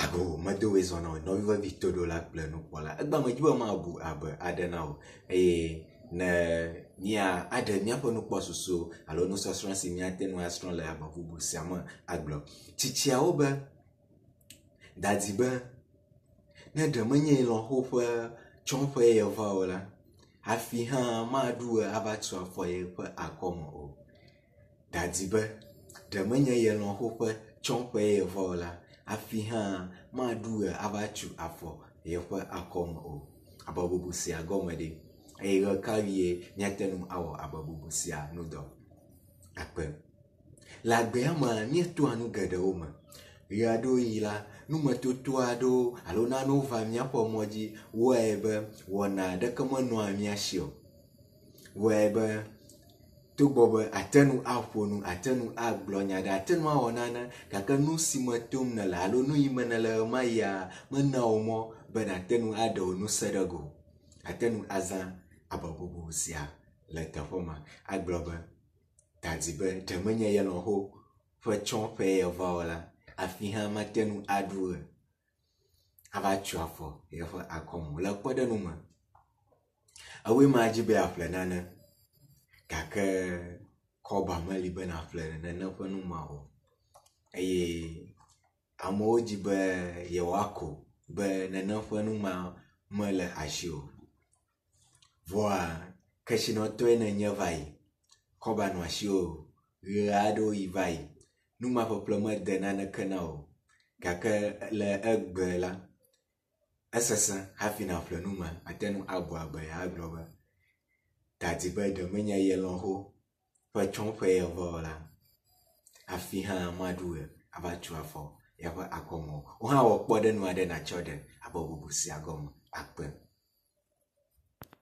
Ago, Mado is on our Nova Victor Dola Planopola, a Bamajuama Abu Adenau, Nia Ada Niapono Posso, Alono Sasran Simiaten Wastron Lab of Sama Aglo. Chichiaoba Dadziba Nedamania long hope, Chompe of Vola. Afiha Madu Abatua for a Acomo. Dadziba Damania Yellow Hope, Chompe of Vola. Afiha Madu Abatu Afo, Yepa Acomo. Ababusia Gomede. A cavier, Yatenum our Ababusia, no dog. Apple. La Beama near to Anugada woman. Yado ila, numatuado, alona no vamia moji, webe, wana de common no amiashio. Webe, to bobe, atenu aponu, atenu aglonya, atenu onana, kakanu simatum na la, alo no imanala maya, manaomo, but atenu ado no sedago. Atenu azan, ababubu sia, letafoma, agloba, tadzibe, temenya yellow ho, for chompe of vola. Afiha matenu adru Avatua for Yefa Acomo, la Quadanuma. Away my jibe aflanana Kaka Coba Maliban aflan and Napanumao. Aye Amoji be Yawako, be Nanapanuma Mala Ashu. Voa Kashino Twena Nyavai Coba no Ashu, Riado Ivai. Numa poploma de nana canal. Kaka la egbela. Assassin, having a flanuma, attenu abwa by agloba. Tati by the menya yellow ho. For chompe of vola. Afiha madue, avatua for, ever acomo. Or how a bodden madden a chodden, about Bubusiagom, akpe.